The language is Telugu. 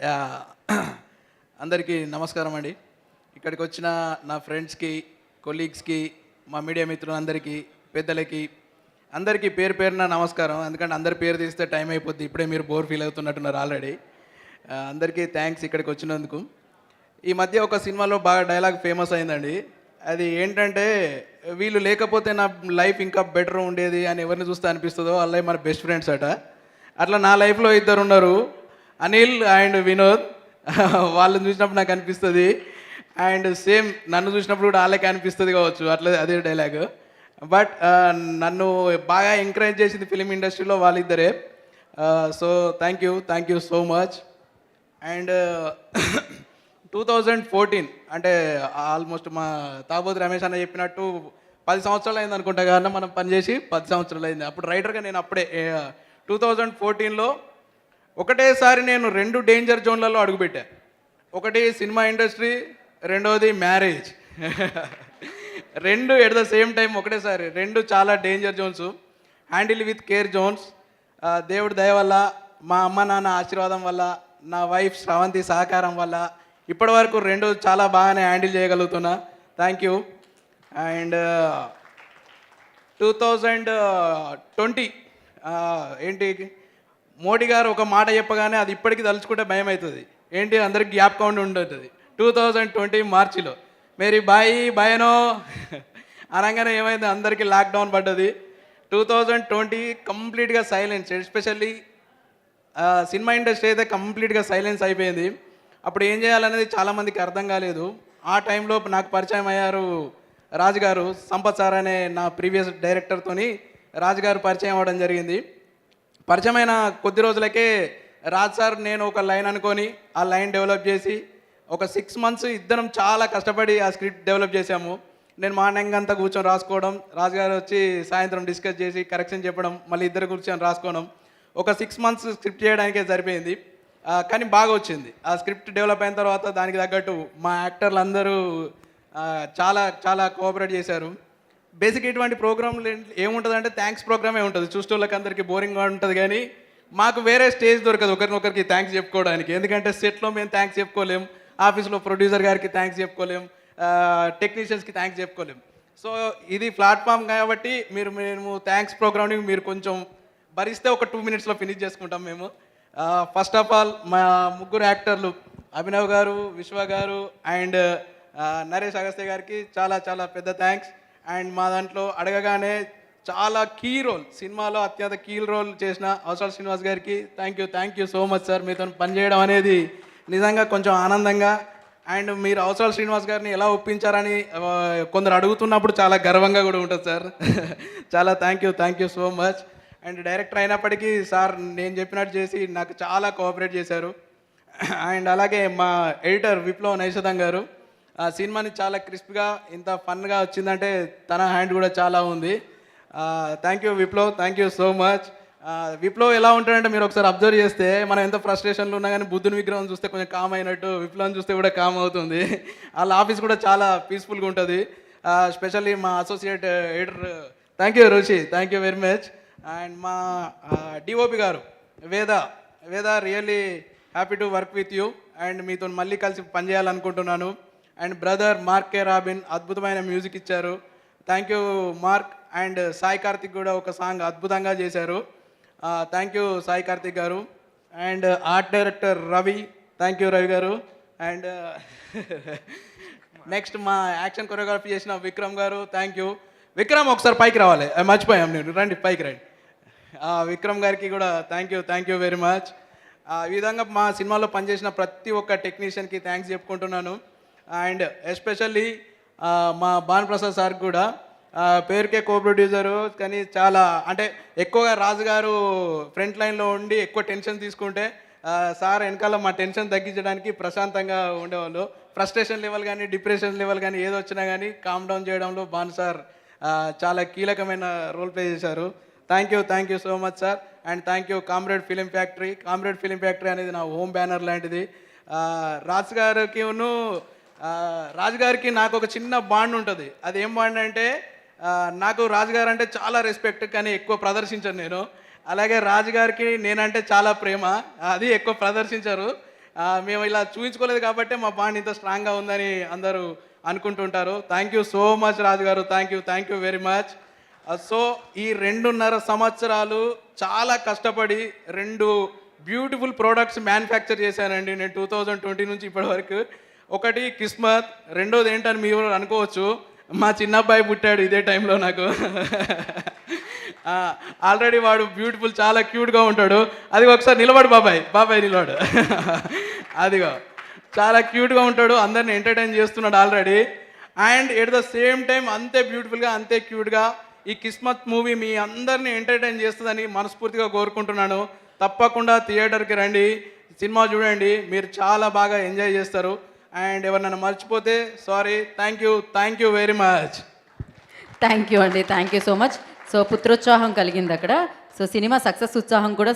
యా- అందరికీ నమస్కారం అండి. ఇక్కడికి వచ్చిన నా ఫ్రెండ్స్కి, కొలీగ్స్కి, మా మీడియా మిత్రులందరికీ, పెద్దలకి అందరికీ పేరు పేరున నమస్కారం. ఎందుకంటే అందరి పేరు తీస్తే టైం అయిపోద్ది. ఇప్పుడే మీరు బోర్ ఫీల్ అవుతున్నట్టున్నారు ఆల్రెడీ. అందరికీ థ్యాంక్స్ ఇక్కడికి వచ్చినందుకు. ఈ మధ్య ఒక సినిమాలో బాగా డైలాగ్ ఫేమస్ అయిందండి. అది ఏంటంటే, వీళ్ళు లేకపోతే నా లైఫ్ ఇంకా బెటర్ ఉండేది అని ఎవరిని చూస్తే అనిపిస్తుందో వాళ్ళే మన బెస్ట్ ఫ్రెండ్స్ అట. అట్లా నా లైఫ్లో ఇద్దరు ఉన్నారు, అనిల్ అండ్ వినోద్. వాళ్ళని చూసినప్పుడు నాకు అనిపిస్తుంది, అండ్ సేమ్ నన్ను చూసినప్పుడు కూడా వాళ్ళకే అనిపిస్తుంది కావచ్చు, అట్లా అదే డైలాగ్. బట్ నన్ను బాగా ఎంకరేజ్ చేసింది ఫిలిం ఇండస్ట్రీలో వాళ్ళిద్దరే. So thank you so much. And 2014 అంటే ఆల్మోస్ట్ మా తాబోతు రమేష్ అన్న చెప్పినట్టు 10 సంవత్సరాలు అయింది అనుకుంటా కానీ మనం పనిచేసి 10 సంవత్సరాలు అయింది. అప్పుడు రైటర్గా నేను అప్పుడే 2014లో ఒకటేసారి నేను 2 డేంజర్ జోన్లలో అడుగుపెట్టా. ఒకటి సినిమా ఇండస్ట్రీ, రెండవది marriage. 2 at the same time ఒకటేసారి, 2 చాలా danger zones. Handle with care zones. దేవుడి దయ వల్ల, మా అమ్మ నాన్న ఆశీర్వాదం వల్ల, నా వైఫ్ శ్రవంతి సహకారం వల్ల ఇప్పటి వరకు 2 చాలా బాగానే హ్యాండిల్ చేయగలుగుతున్నా. Thank you. అండ్ 2020 ఏంటి, మోడీ గారు ఒక మాట చెప్పగానే అది ఇప్పటికీ తలుచుకుంటే భయం అవుతుంది. ఏంటి, అందరికి జ్ఞాపకం ఉండి ఉంటుంది. 2020 మార్చిలో మేరీ బాయి బాయనో అనగానే ఏమైంది, అందరికీ లాక్డౌన్ పడ్డది. 2020 కంప్లీట్గా సైలెన్స్, ఎస్పెషల్లీ సినిమా ఇండస్ట్రీ అయితే కంప్లీట్గా సైలెన్స్ అయిపోయింది. అప్పుడు ఏం చేయాలనేది చాలామందికి అర్థం కాలేదు. ఆ టైంలో నాకు పరిచయం అయ్యారు రాజుగారు, సంపత్ సార్ అనే నా ప్రీవియస్ డైరెక్టర్తోని రాజుగారు పరిచయం అవ్వడం జరిగింది. పరిచయమైన కొద్ది రోజులకే రాజ్ సార్ నేను ఒక లైన్ అనుకొని ఆ లైన్ డెవలప్ చేసి ఒక 6 months ఇద్దరం చాలా కష్టపడి ఆ స్క్రిప్ట్ డెవలప్ చేశాము. నేను మార్నింగ్ అంతా కూర్చొని రాసుకోవడం, రాజుగారు వచ్చి సాయంత్రం డిస్కస్ చేసి కరెక్షన్ చెప్పడం, మళ్ళీ ఇద్దరు కూర్చొని రాసుకోవడం. ఒక 6 months స్క్రిప్ట్ చేయడానికే సరిపోయింది. కానీ బాగా వచ్చింది. ఆ స్క్రిప్ట్ డెవలప్ అయిన తర్వాత దానికి తగ్గట్టు మా యాక్టర్లు అందరూ చాలా చాలా కోఆపరేట్ చేశారు. బేసిక్ ఇటువంటి ప్రోగ్రాంలు ఏముంటుందంటే థ్యాంక్స్ ప్రోగ్రామే ఉంటుంది. చూసేవాళ్ళకి అందరికీ బోరింగ్గా ఉంటుంది, కానీ మాకు వేరే స్టేజ్ దొరకదు ఒకరినొకరికి థ్యాంక్స్ చెప్పుకోవడానికి. ఎందుకంటే సెట్లో మేము థ్యాంక్స్ చెప్పుకోలేం, ఆఫీస్లో ప్రొడ్యూసర్ గారికి థ్యాంక్స్ చెప్పుకోలేం, టెక్నీషియన్స్కి థ్యాంక్స్ చెప్పుకోలేం. సో ఇది ప్లాట్ఫామ్ కాబట్టి మేము థ్యాంక్స్ ప్రోగ్రామ్ని మీరు కొంచెం భరిస్తే ఒక 2 minutesలో ఫినిష్ చేసుకుంటాం మేము. ఫస్ట్ ఆఫ్ ఆల్ మా ముగ్గురు యాక్టర్లు అభినవ్ గారు, విశ్వ గారు అండ్ నరేష్ అగస్త్య గారికి చాలా చాలా పెద్ద థ్యాంక్స్. అండ్ మా దాంట్లో అడగగానే చాలా కీ రోల్, సినిమాలో అత్యంత కీ రోల్ చేసిన అవసరాల శ్రీనివాస్ గారికి thank you so much sir. మీతో పనిచేయడం అనేది నిజంగా కొంచెం ఆనందంగా, అండ్ మీరు అవసరాల శ్రీనివాస్ గారిని ఎలా ఒప్పించారని కొందరు అడుగుతున్నప్పుడు చాలా గర్వంగా కూడా ఉంటుంది సార్. చాలా thank you so much. And director అయినప్పటికీ సార్ నేను చెప్పినట్టు చేసి నాకు చాలా కోఆపరేట్ చేశారు. అండ్ అలాగే మా ఎడిటర్ విప్లవ్ నైషదం గారు, ఆ సినిమాని చాలా క్రిస్ప్గా ఇంత ఫన్గా వచ్చిందంటే తన హ్యాండ్ కూడా చాలా ఉంది. Thank you Viplav, thank you so much. Viplav ఎలా ఉంటాడంటే మీరు ఒకసారి అబ్జర్వ్ చేస్తే మనం ఎంత ఫ్రస్ట్రేషన్లో ఉన్నా కానీ బుద్ధుని విగ్రహం చూస్తే కొంచెం కామ్ అయినట్టు విప్లవం చూస్తే కూడా కామ్ అవుతుంది. వాళ్ళ ఆఫీస్ కూడా చాలా పీస్ఫుల్గా ఉంటుంది. స్పెషల్లీ మా associate editor thank you Rushi, thank you very much. And మా డిఓపి గారు Veda really happy to work with you, and మీతో మళ్ళీ కలిసి పనిచేయాలనుకుంటున్నాను. And brother Mark K Robin అద్భుతమైన మ్యూజిక్ ఇచ్చారు, thank you Mark. And Sai Karthik కూడా ఒక సాంగ్ అద్భుతంగా చేశారు, థ్యాంక్ యూ సాయి కార్తిక్ గారు. And art director Ravi, thank you Ravi గారు. అండ్ నెక్స్ట్ మా యాక్షన్ కొరియోగ్రఫీ చేసిన విక్రమ్ గారు, థ్యాంక్ యూ. విక్రమ్ ఒకసారి పైకి రావాలి, మర్చిపోయాం నేను, రండి పైకి రండి. విక్రమ్ గారికి కూడా థ్యాంక్ యూ వెరీ మచ్. ఈ విధంగా మా సినిమాలో పనిచేసిన ప్రతి ఒక్క టెక్నీషియన్కి థ్యాంక్స్ చెప్పుకుంటున్నాను. అండ్ ఎస్పెషల్లీ మా భాను ప్రసాద్ సార్ కూడా, పేరుకే కో ప్రొడ్యూసరు, కానీ చాలా అంటే ఎక్కువగా రాజు గారు ఫ్రంట్ లైన్లో ఉండి ఎక్కువ టెన్షన్ తీసుకుంటే సార్ వెనకాల మా టెన్షన్ తగ్గించడానికి ప్రశాంతంగా ఉండేవాళ్ళు. ఫ్రస్ట్రేషన్ లెవెల్ కానీ డిప్రెషన్ లెవెల్ కానీ ఏది వచ్చినా కానీ కామ్ డౌన్ చేయడంలో భాను సార్ చాలా కీలకమైన రోల్ ప్లే చేశారు. Thank you so much sir. And thank you comrade film factory అనేది నా హోమ్ బ్యానర్ లాంటిది. రాజుగారికి నాకు ఒక చిన్న బాండ్ ఉంటుంది. అది ఏం బాండ్ అంటే, నాకు రాజుగారు అంటే చాలా రెస్పెక్ట్, కానీ ఎక్కువ ప్రదర్శించను నేను. అలాగే రాజుగారికి నేనంటే చాలా ప్రేమ, అది ఎక్కువ ప్రదర్శించారు. మేము ఇలా చూపించుకోలేదు కాబట్టి మా బాండ్ ఇంత స్ట్రాంగ్గా ఉందని అందరూ అనుకుంటుంటారు. థ్యాంక్ యూ సో మచ్ రాజు గారు, thank you very much. So ఈ 2.5 సంవత్సరాలు చాలా కష్టపడి 2 బ్యూటిఫుల్ ప్రోడక్ట్స్ మ్యానుఫ్యాక్చర్ చేశానండి నేను 2020 నుంచి ఇప్పటి వరకు. ఒకటి కిస్మత్, రెండోది ఏంటని మీరు అనుకోవచ్చు, మా చిన్నబ్బాయి పుట్టాడు ఇదే టైంలో నాకు. ఆల్రెడీ వాడు బ్యూటిఫుల్, చాలా క్యూట్గా ఉంటాడు. అది ఒకసారి నిలబడు బాబాయ్ నిలబడు. అదిగో చాలా క్యూట్గా ఉంటాడు, అందరిని ఎంటర్టైన్ చేస్తున్నాడు already. And at the same time అంతే బ్యూటిఫుల్గా, అంతే క్యూట్గా ఈ కిస్మత్ మూవీ మీ అందరినీ ఎంటర్టైన్ చేస్తుందని మనస్ఫూర్తిగా కోరుకుంటున్నాను. తప్పకుండా థియేటర్కి రండి, సినిమా చూడండి, మీరు చాలా బాగా ఎంజాయ్ చేస్తారు. అండ్ ఎవరినైనా మర్చిపోతే sorry. Thank you very much. Thank you అండి, thank you so much. So పుత్రోత్సాహం కలిగింది అక్కడ. సో సినిమా సక్సెస్ ఉత్సాహం కూడా